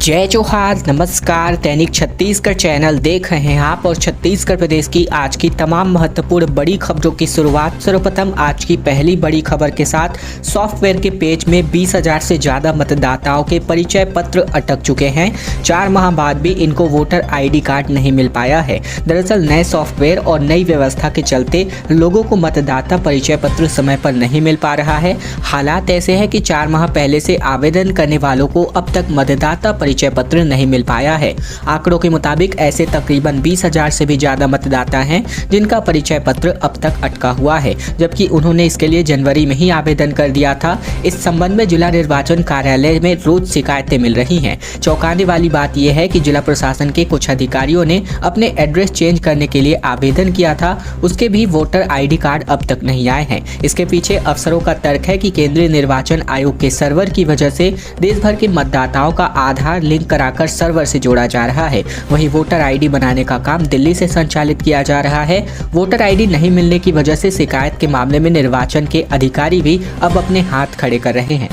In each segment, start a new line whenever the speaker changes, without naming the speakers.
जय जोहार, नमस्कार। दैनिक छत्तीसगढ़ चैनल देख रहे हैं आप और छत्तीसगढ़ प्रदेश की आज की तमाम महत्वपूर्ण बड़ी खबरों की शुरुआत सर्वप्रथम आज की पहली बड़ी खबर के साथ। सॉफ्टवेयर के पेज में 20,000 से ज़्यादा मतदाताओं के परिचय पत्र अटक चुके हैं। 4 माह बाद भी इनको वोटर आईडी कार्ड नहीं मिल पाया है। दरअसल नए सॉफ्टवेयर और नई व्यवस्था के चलते लोगों को मतदाता परिचय पत्र समय पर नहीं मिल पा रहा है। हालात ऐसे हैं कि 4 माह पहले से आवेदन करने वालों को अब तक मतदाता परिचय पत्र नहीं मिल पाया है। आंकड़ों के मुताबिक ऐसे तकरीबन 20,000 से भी ज्यादा मतदाता हैं जिनका परिचय पत्र अब तक अटका हुआ है, जबकि उन्होंने इसके लिए जनवरी में ही आवेदन कर दिया था। इस संबंध में जिला निर्वाचन कार्यालय में रोज शिकायतें मिल रही हैं। चौंकाने वाली बात यह है कि जिला प्रशासन के कुछ अधिकारियों ने अपने एड्रेस चेंज करने के लिए आवेदन किया था, उसके भी वोटर आईडी कार्ड अब तक नहीं आए हैं। इसके पीछे अफसरों का तर्क है कि केंद्रीय निर्वाचन आयोग के सर्वर की वजह से देश भर के मतदाताओं का आधार लिंक कराकर सर्वर से जोड़ा जा रहा है। वहीं वोटर आईडी बनाने का काम दिल्ली से संचालित किया जा रहा है। वोटर आईडी नहीं मिलने की वजह से शिकायत के मामले में निर्वाचन के अधिकारी भी अब अपने हाथ खड़े कर रहे हैं।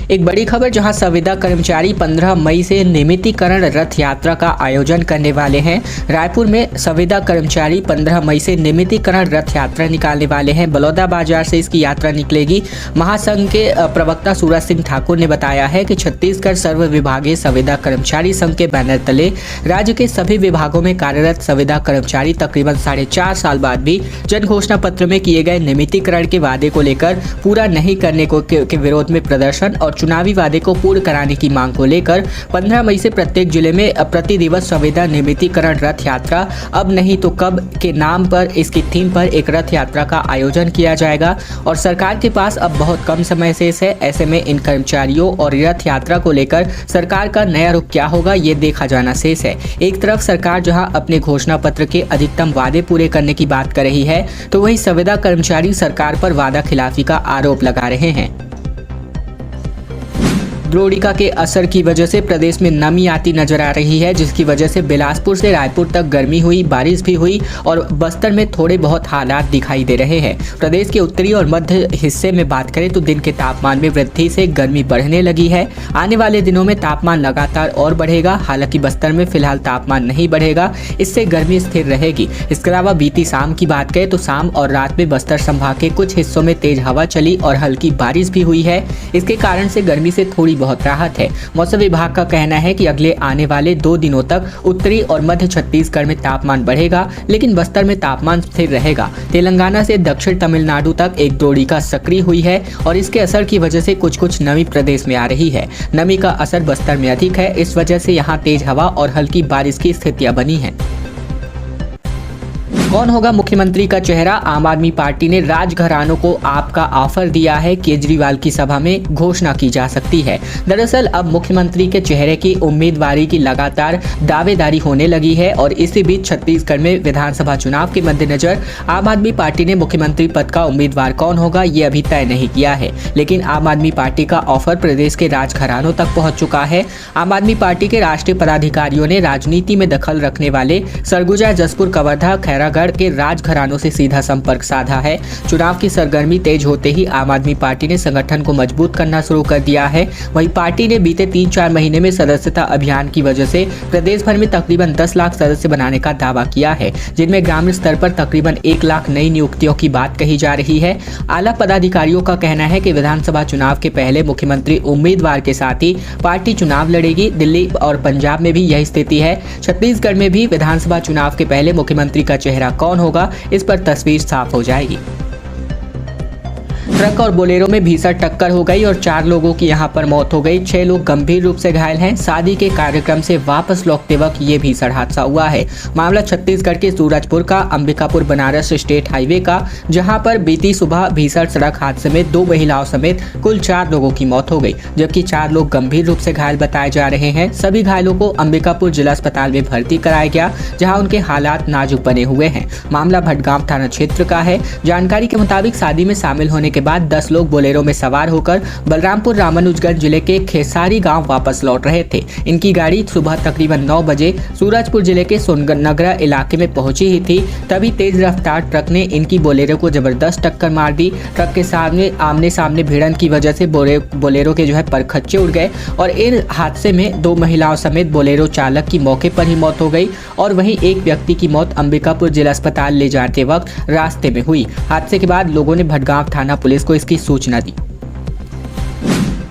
एक बड़ी खबर, जहां संविदा कर्मचारी 15 मई से नियमितीकरण रथ यात्रा का आयोजन करने वाले हैं। रायपुर में संविदा कर्मचारी 15 मई से नियमितीकरण रथ यात्रा निकालने वाले हैं। बलौदा बाजार से इसकी यात्रा निकलेगी। महासंघ के प्रवक्ता सूरज सिंह ठाकुर ने बताया है कि छत्तीसगढ़ सर्व विभागीय संविदा कर्मचारी संघ के बैनर तले राज्य के सभी विभागों में कार्यरत संविदा कर्मचारी तकरीबन 4.5 साल बाद भी जन घोषणा पत्र में किए गए नियमितीकरण के वादे को लेकर पूरा नहीं करने के विरोध में प्रदर्शन और चुनावी वादे को पूर्ण कराने की मांग को लेकर 15 मई से प्रत्येक जिले में प्रति दिवस संविदा नियमितीकरण रथ यात्रा अब नहीं तो कब के नाम पर इसकी थीम पर एक रथ यात्रा का आयोजन किया जाएगा। और सरकार के पास अब बहुत कम समय शेष है। ऐसे में इन कर्मचारियों और रथ यात्रा को लेकर सरकार का नया रुख क्या होगा, ये देखा जाना शेष है। एक तरफ सरकार जहां अपने घोषणा पत्र के अधिकतम वादे पूरे करने की बात कर रही है, तो वहीं संविदा कर्मचारी सरकार पर वादा खिलाफी का आरोप लगा रहे हैं। द्रोणिका के असर की वजह से प्रदेश में नमी आती नजर आ रही है, जिसकी वजह से बिलासपुर से रायपुर तक गर्मी हुई, बारिश भी हुई और बस्तर में थोड़े बहुत हालात दिखाई दे रहे हैं। प्रदेश के उत्तरी और मध्य हिस्से में बात करें तो दिन के तापमान में वृद्धि से गर्मी बढ़ने लगी है। आने वाले दिनों में तापमान लगातार और बढ़ेगा। हालांकि बस्तर में फिलहाल तापमान नहीं बढ़ेगा, इससे गर्मी स्थिर रहेगी। इसके अलावा बीती शाम की बात करें तो शाम और रात में बस्तर संभाग के कुछ हिस्सों में तेज हवा चली और हल्की बारिश भी हुई है। इसके कारण से गर्मी से थोड़ी बहुत राहत है। मौसम विभाग का कहना है कि अगले आने वाले 2 दिनों तक उत्तरी और मध्य छत्तीसगढ़ में तापमान बढ़ेगा, लेकिन बस्तर में तापमान स्थिर रहेगा। तेलंगाना से दक्षिण तमिलनाडु तक एक द्रोणिका सक्रिय हुई है और इसके असर की वजह से कुछ नमी प्रदेश में आ रही है। नमी का असर बस्तर में अधिक है, इस वजह से यहाँ तेज हवा और हल्की बारिश की स्थितियां बनी हैं। कौन होगा मुख्यमंत्री का चेहरा? आम आदमी पार्टी ने राजघरानों को आपका ऑफर दिया है। केजरीवाल की सभा में घोषणा की जा सकती है। दरअसल अब मुख्यमंत्री के चेहरे की उम्मीदवारी की लगातार दावेदारी होने लगी है और इसी बीच छत्तीसगढ़ में विधानसभा चुनाव के मद्देनजर आम आदमी पार्टी ने मुख्यमंत्री पद का उम्मीदवार कौन होगा ये अभी तय नहीं किया है, लेकिन आम आदमी पार्टी का ऑफर प्रदेश के राजघरानों तक पहुंच चुका है। आम आदमी पार्टी के राष्ट्रीय पदाधिकारियों ने राजनीति में दखल रखने वाले सरगुजा, जसपुर, कवर्धा, खैरागढ़ के राजघरानों से सीधा संपर्क साधा है। चुनाव की सरगर्मी तेज होते ही आम आदमी पार्टी ने संगठन को मजबूत करना शुरू कर दिया है। वहीं पार्टी ने बीते 3-4 महीने में सदस्यता अभियान की वजह से प्रदेश भर में तकरीबन 10 लाख सदस्य बनाने का दावा किया है, जिनमें ग्रामीण स्तर पर तकरीबन 1 लाख नई नियुक्तियों की बात कही जा रही है। आला पदाधिकारियों का कहना है कि विधानसभा चुनाव के पहले मुख्यमंत्री उम्मीदवार के साथ ही पार्टी चुनाव लड़ेगी। दिल्ली और पंजाब में भी यही स्थिति है। छत्तीसगढ़ में भी विधानसभा चुनाव के पहले मुख्यमंत्री का चेहरा कौन होगा, इस पर तस्वीर साफ हो जाएगी। ट्रक और बोलेरो में भीषण टक्कर हो गई और 4 लोगों की यहां पर मौत हो गई। 6 लोग गंभीर रूप से घायल हैं। शादी के कार्यक्रम से वापस लौटते वक्त ये भीषण हादसा हुआ है। मामला छत्तीसगढ़ के सूरजपुर का अंबिकापुर बनारस स्टेट हाईवे का, जहां पर बीती सुबह भीषण सड़क हादसे में 2 महिलाओं समेत कुल 4 लोगों की मौत हो गई, जबकि 4 लोग गंभीर रूप से घायल बताए जा रहे हैं। सभी घायलों को अंबिकापुर जिला अस्पताल में भर्ती कराया गया, जहाँ उनके हालात नाजुक बने हुए हैं। मामला भटगांव थाना क्षेत्र का है। जानकारी के मुताबिक शादी में शामिल होने के बाद बाद 10 लोग बोलेरो में सवार होकर बलरामपुर रामानुजगंज जिले के खेसारी गांव वापस लौट रहे थे। इनकी गाड़ी सुबह तकरीबन 9 बजे सूरजपुर जिले के सोनगनगरा इलाके में पहुंची ही थी। तभी तेज रफ्तार ट्रक ने इनकी बोलेरो को जबरदस्त टक्कर मार दी। ट्रक के सामने आमने सामने भिड़ंत की वजह से बोलेरो के परखच्चे उड़ गए और इन हादसे में 2 महिलाओं समेत बोलेरो चालक की मौके पर ही मौत हो गई और वहीं एक व्यक्ति की मौत अंबिकापुर जिला अस्पताल ले जाते वक्त रास्ते में हुई। हादसे के बाद लोगों ने भटगांव थाना पुलिस को इसकी सूचना दी।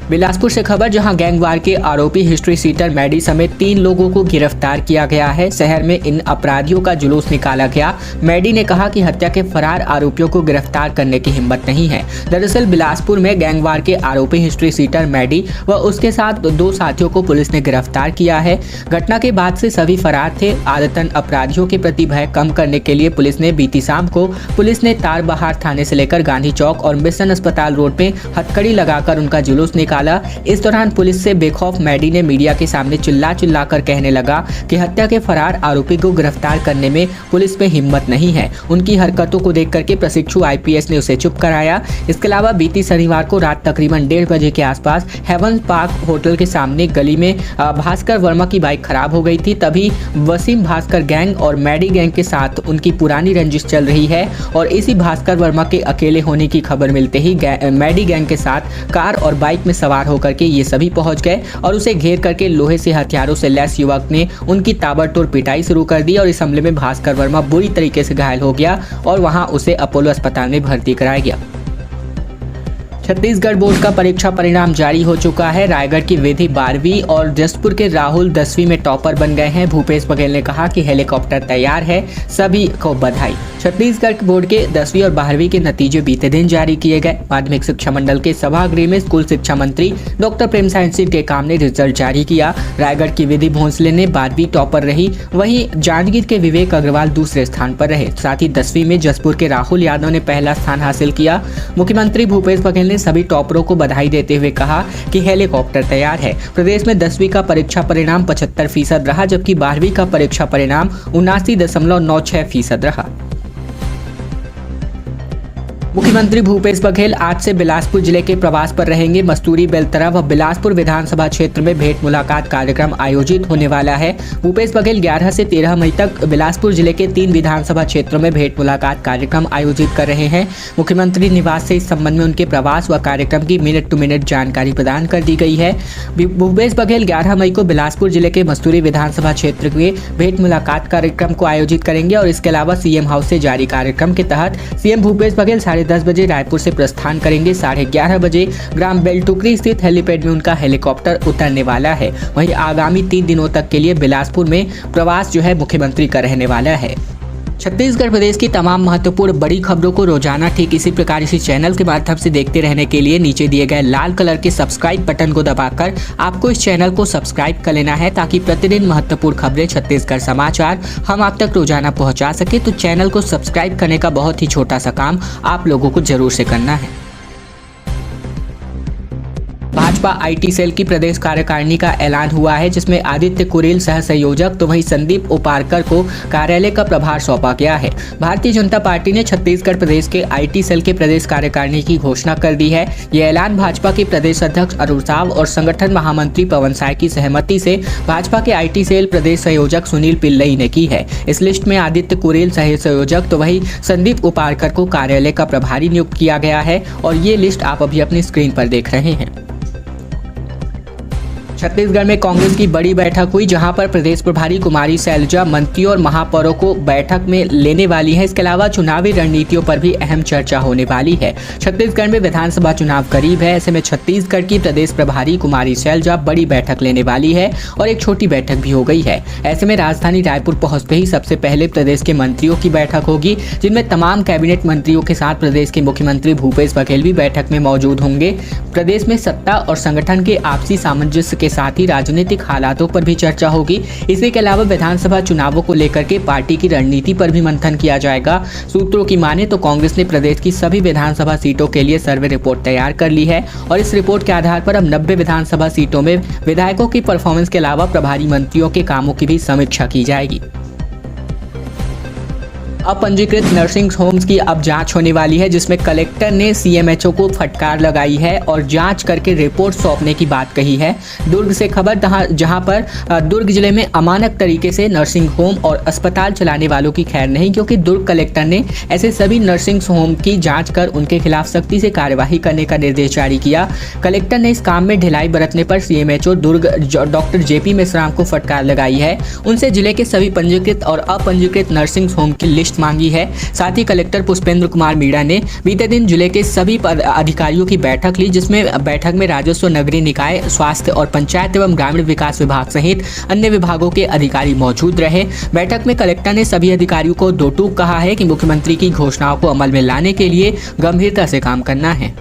बिलासपुर से खबर, जहां गैंगवार के आरोपी हिस्ट्री सीटर मैडी समेत 3 लोगों को गिरफ्तार किया गया है। शहर में इन अपराधियों का जुलूस निकाला गया। मैडी ने कहा कि हत्या के फरार आरोपियों को गिरफ्तार करने की हिम्मत नहीं है। दरअसल बिलासपुर में गैंगवार के आरोपी हिस्ट्री सीटर मैडी व उसके साथ 2 साथियों को पुलिस ने गिरफ्तार किया है। घटना के बाद से सभी फरार थे। आदतन अपराधियों के प्रति भय कम करने के लिए पुलिस ने बीती शाम को तारबहार थाने से लेकर गांधी चौक और मिशन अस्पताल रोड में हथकड़ी लगाकर उनका जुलूस निकाला। इस दौरान पुलिस से बेखौफ मैडी ने मीडिया के सामने चिल्ला कर कहने लगा कि हत्या के फरार आरोपी को गिरफ्तार करने में पुलिस में हिम्मत नहीं है। उनकी हरकतों को देख करके प्रशिक्षु आईपीएस ने उसे चुप कराया। इसके अलावा बीती शनिवार को रात तकरीबन 1:30 बजे के आसपास हेवन पार्क होटल के सामने गली में भास्कर वर्मा की बाइक खराब हो गई थी। तभी वसीम भास्कर गैंग और मैडी गैंग के साथ उनकी पुरानी रंजिश चल रही है और इसी भास्कर वर्मा के अकेले होने की खबर मिलते ही मैडी गैंग के साथ कार और बाइक में सवार होकर के ये सभी पहुंच गए और उसे घेर करके लोहे से हथियारों से लैस युवक ने उनकी ताबड़तोड़ पिटाई शुरू कर दी और इस हमले में भास्कर वर्मा बुरी तरीके से घायल हो गया और वहां उसे अपोलो अस्पताल में भर्ती कराया गया। छत्तीसगढ़ बोर्ड का परीक्षा परिणाम जारी हो चुका है। रायगढ़ की विधि 12वीं और जसपुर के राहुल 10वीं में टॉपर बन गए हैं। भूपेश बघेल ने कहा कि हेलीकॉप्टर तैयार है, सभी को बधाई। छत्तीसगढ़ बोर्ड के 10वीं और 12वीं के नतीजे बीते दिन जारी किए गए। माध्यमिक शिक्षा मंडल के सभागृह में स्कूल शिक्षा मंत्री डॉक्टर प्रेमसाय सिंह टेकाम ने रिजल्ट जारी किया। रायगढ़ की विधि भोंसले ने 12वीं टॉपर रही, वहीं जांजगीर के विवेक अग्रवाल दूसरे स्थान पर रहे। साथ ही 10वीं में जसपुर के राहुल यादव ने पहला स्थान हासिल किया। मुख्यमंत्री भूपेश बघेल ने सभी टॉपरों को बधाई देते हुए कहा कि हेलीकॉप्टर तैयार है। प्रदेश में 10वीं का परीक्षा परिणाम 75% रहा, जबकि 12वीं का परीक्षा परिणाम 79.96% रहा। मुख्यमंत्री भूपेश बघेल आज से बिलासपुर जिले के प्रवास पर रहेंगे। मस्तूरी बेलतरा व बिलासपुर विधानसभा क्षेत्र में भेंट मुलाकात कार्यक्रम आयोजित होने वाला है। भूपेश बघेल 11 से 13 मई तक बिलासपुर जिले के 3 विधानसभा क्षेत्रों में भेंट मुलाकात कार्यक्रम आयोजित कर रहे हैं। मुख्यमंत्री निवास से इस संबंध में उनके प्रवास व कार्यक्रम की मिनट टू मिनट जानकारी प्रदान कर दी गई है। भूपेश बघेल 11 मई को बिलासपुर जिले के मस्तूरी विधानसभा क्षेत्र में भेंट मुलाकात कार्यक्रम को आयोजित करेंगे और इसके अलावा सीएम हाउस से जारी कार्यक्रम के तहत सीएम भूपेश बघेल 10:30 बजे रायपुर से प्रस्थान करेंगे। 11:30 बजे ग्राम बेलटुकरी स्थित हेलीपैड में उनका हेलीकॉप्टर उतरने वाला है। वहीं आगामी 3 दिनों तक के लिए बिलासपुर में प्रवास मुख्यमंत्री का रहने वाला है। छत्तीसगढ़ प्रदेश की तमाम महत्वपूर्ण बड़ी खबरों को रोजाना ठीक इसी प्रकार इसी चैनल के माध्यम से देखते रहने के लिए नीचे दिए गए लाल कलर के सब्सक्राइब बटन को दबाकर आपको इस चैनल को सब्सक्राइब कर लेना है, ताकि प्रतिदिन महत्वपूर्ण खबरें छत्तीसगढ़ समाचार हम आप तक रोजाना पहुंचा सके। तो चैनल को सब्सक्राइब करने का बहुत ही छोटा सा काम आप लोगों को जरूर से करना है। भाजपा आईटी सेल की प्रदेश कार्यकारिणी का ऐलान हुआ है, जिसमें आदित्य कुरेल सह संयोजक तो वहीं संदीप उपारकर को कार्यालय का प्रभार सौंपा गया है। भारतीय जनता पार्टी ने छत्तीसगढ़ प्रदेश के आईटी सेल के प्रदेश कार्यकारिणी की घोषणा कर दी है। यह ऐलान भाजपा के प्रदेश अध्यक्ष अरुण साव और संगठन महामंत्री पवन साय की सहमति से भाजपा के आईटी सेल प्रदेश संयोजक सुनील पिल्लई ने की है। इस लिस्ट में आदित्य कुरेल सह संयोजक तो वहीं संदीप उपारकर को कार्यालय का प्रभारी नियुक्त किया गया है और ये लिस्ट आप अभी अपनी स्क्रीन पर देख रहे हैं। छत्तीसगढ़ में कांग्रेस की बड़ी बैठक हुई, जहां पर प्रदेश प्रभारी कुमारी शैलजा मंत्रियों और महापौरों को बैठक में लेने वाली है। इसके अलावा चुनावी रणनीतियों पर भी अहम चर्चा होने वाली है। छत्तीसगढ़ में विधानसभा चुनाव करीब है, ऐसे में छत्तीसगढ़ की प्रदेश प्रभारी कुमारी शैलजा बड़ी बैठक लेने वाली है और एक छोटी बैठक भी हो गई है। ऐसे में राजधानी रायपुर पहुंचते ही सबसे पहले प्रदेश के मंत्रियों की बैठक होगी, जिनमें तमाम कैबिनेट मंत्रियों के साथ प्रदेश के मुख्यमंत्री भूपेश बघेल भी बैठक में मौजूद होंगे। प्रदेश में सत्ता और संगठन के आपसी सामंजस्य के साथ ही राजनीतिक हालातों पर भी चर्चा होगी। इसी के अलावा विधानसभा चुनावों को लेकर के पार्टी की रणनीति पर भी मंथन किया जाएगा। सूत्रों की माने तो कांग्रेस ने प्रदेश की सभी विधानसभा सीटों के लिए सर्वे रिपोर्ट तैयार कर ली है और इस रिपोर्ट के आधार पर अब 90 विधानसभा सीटों में विधायकों की परफॉर्मेंस के अलावा प्रभारी मंत्रियों के कामों की भी समीक्षा की जाएगी। अपंजीकृत नर्सिंग होम्स की अब जांच होने वाली है, जिसमें कलेक्टर ने सीएमएचओ को फटकार लगाई है और जांच करके रिपोर्ट सौंपने की बात कही है। दुर्ग से खबर, जहां पर दुर्ग जिले में अमानक तरीके से नर्सिंग होम और अस्पताल चलाने वालों की खैर नहीं, क्योंकि दुर्ग कलेक्टर ने ऐसे सभी नर्सिंग होम की जाँच कर उनके खिलाफ सख्ती से कार्यवाही करने का निर्देश जारी किया। कलेक्टर ने इस काम में ढिलाई बरतने पर सीएमएचओ दुर्ग डॉक्टर जेपी मेश्राम को फटकार लगाई है। उनसे जिले के सभी पंजीकृत और अपंजीकृत नर्सिंग होम की लिस्ट मांगी है। साथ ही कलेक्टर पुष्पेंद्र कुमार मीणा ने बीते दिन जिले के सभी अधिकारियों की बैठक ली, जिसमें बैठक में राजस्व, नगरीय निकाय, स्वास्थ्य और पंचायत एवं ग्रामीण विकास विभाग सहित अन्य विभागों के अधिकारी मौजूद रहे। बैठक में कलेक्टर ने सभी अधिकारियों को दो टूक कहा है कि मुख्यमंत्री की घोषणाओं को अमल में लाने के लिए गंभीरता से काम करना है।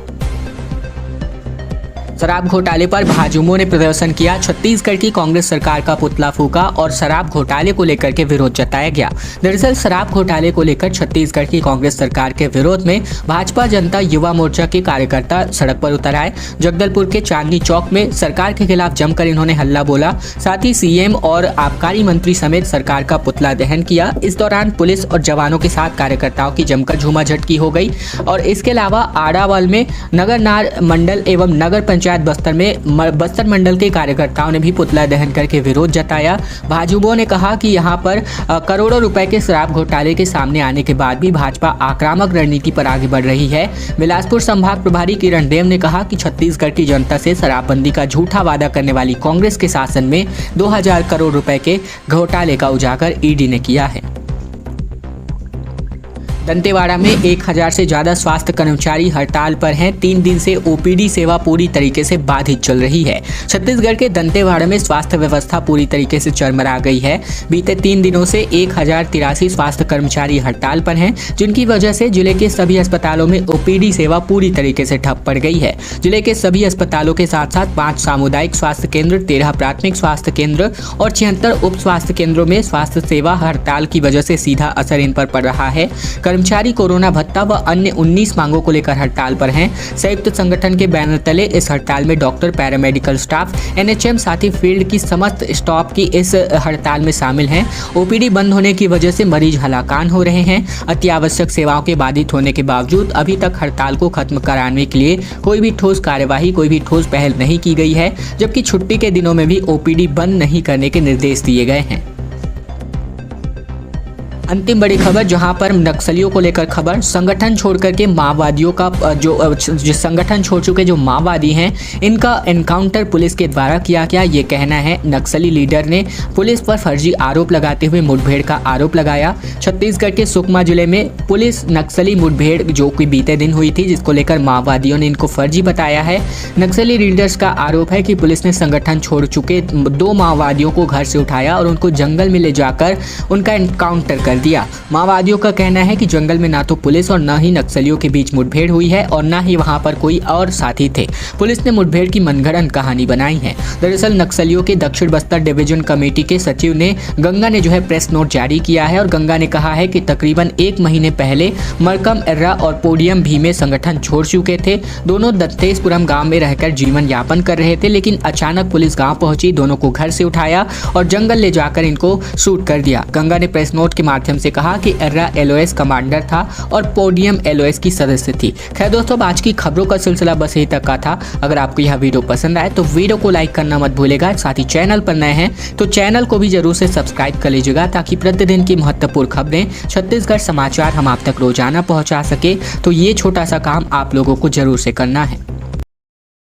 शराब घोटाले पर भाजयुमो ने प्रदर्शन किया। छत्तीसगढ़ की कांग्रेस सरकार का पुतला फूका और शराब घोटाले को लेकर के विरोध जताया गया। दरअसल शराब घोटाले को लेकर छत्तीसगढ़ की कांग्रेस सरकार के विरोध में भाजपा जनता युवा मोर्चा के कार्यकर्ता सड़क पर उतर आए। जगदलपुर के चांदनी चौक में सरकार के खिलाफ जमकर इन्होंने हल्ला बोला। साथ ही सीएम और आबकारी मंत्री समेत सरकार का पुतला दहन किया। इस दौरान पुलिस और जवानों के साथ कार्यकर्ताओं की जमकर झूमाझटकी हो गई। और इसके अलावा आड़ावाल में नगर नार मंडल एवं नगर पंचायत बस्तर में बस्तर मंडल के कार्यकर्ताओं ने भी पुतला दहन करके विरोध जताया। भाजयुमो ने कहा कि यहां पर करोड़ों रुपए के शराब घोटाले के सामने आने के बाद भी भाजपा आक्रामक रणनीति पर आगे बढ़ रही है। बिलासपुर संभाग प्रभारी किरण देव ने कहा कि छत्तीसगढ़ की जनता से शराबबंदी का झूठा वादा करने वाली कांग्रेस के शासन में 2000 करोड़ रुपए के घोटाले का उजागर ईडी ने किया है। दंतेवाड़ा में 1000 से ज्यादा स्वास्थ्य कर्मचारी हड़ताल पर हैं। 3 दिन से ओपीडी सेवा पूरी तरीके से बाधित चल रही है। छत्तीसगढ़ के दंतेवाड़ा में स्वास्थ्य व्यवस्था पूरी तरीके से चरमरा गई है। बीते 3 दिनों से 1083 स्वास्थ्य कर्मचारी हड़ताल पर हैं, जिनकी वजह से जिले के सभी अस्पतालों में ओपीडी सेवा पूरी तरीके से ठप पड़ गई है। जिले के सभी अस्पतालों के साथ साथ 5 सामुदायिक स्वास्थ्य केंद्र, 13 प्राथमिक स्वास्थ्य केंद्र और 76 उप स्वास्थ्य केंद्रों में स्वास्थ्य सेवा हड़ताल की वजह से सीधा असर इन पर पड़ रहा है। कर्मचारी कोरोना भत्ता व अन्य 19 मांगों को लेकर हड़ताल पर हैं। संयुक्त संगठन के बैनर तले इस हड़ताल में डॉक्टर, पैरामेडिकल स्टाफ, एनएचएम साथ ही फील्ड की समस्त स्टाफ की इस हड़ताल में शामिल हैं। ओपीडी बंद होने की वजह से मरीज हलाकान हो रहे हैं। अति आवश्यक सेवाओं के बाधित होने के बावजूद अभी तक हड़ताल को खत्म कराने के लिए कोई भी ठोस कार्यवाही, कोई भी ठोस पहल नहीं की गई है, जबकि छुट्टी के दिनों में भी ओपीडी बंद नहीं करने के निर्देश दिए गए हैं। अंतिम बड़ी खबर, जहां पर नक्सलियों को लेकर खबर, संगठन छोड़कर के माओवादियों का जो संगठन छोड़ चुके जो माओवादी हैं, इनका एनकाउंटर पुलिस के द्वारा किया गया, ये कहना है। नक्सली लीडर ने पुलिस पर फर्जी आरोप लगाते हुए मुठभेड़ का आरोप लगाया। छत्तीसगढ़ के सुकमा जिले में पुलिस नक्सली मुठभेड़ जो कि बीते दिन हुई थी, जिसको लेकर माओवादियों ने इनको फर्जी बताया है। नक्सली लीडर्स का आरोप है कि पुलिस ने संगठन छोड़ चुके 2 माओवादियों को घर से उठाया और उनको जंगल में ले जाकर उनका एनकाउंटर कर दिया। माओवादियों का कहना है कि जंगल में ना तो पुलिस और न ही नक्सलियों के बीच मुठभेड़ हुई है और न ही वहां पर कोई और साथी थे। पुलिस ने मुठभेड़ की मनगढ़ंत कहानी बनाई है। दरअसल नक्सलियों के दक्षिण बस्तर डिवीजन कमेटी के सचिव ने गंगा ने जो है प्रेस नोट जारी किया है और गंगा ने कहा है कि तकरीबन 1 महीने पहले मरकम एर्रा और पोडियम भी में संगठन छोड़ चुके थे। दोनों दत्तेशपुरम गाँव में रहकर जीवन यापन कर रहे थे, लेकिन अचानक पुलिस गाँव पहुंची, दोनों को घर से उठाया और जंगल ले जाकर इनको शूट कर दिया। गंगा ने प्रेस नोट के माध्यम से कहा कि एर्रा एलओएस कमांडर था और पोडियम एलओएस की सदस्य थी। खैर दोस्तों, आज की खबरों का सिलसिला बस यही तक का था। अगर आपको यह वीडियो पसंद आए तो वीडियो को लाइक करना मत भूलेगा। साथ ही चैनल पर नए हैं तो चैनल को भी जरूर से सब्सक्राइब कर लीजिएगा, ताकि प्रतिदिन की महत्वपूर्ण खबरें, छत्तीसगढ़ समाचार हम आप तक रोजाना पहुंचा सके। तो ये छोटा सा काम आप लोगों को जरूर से करना है।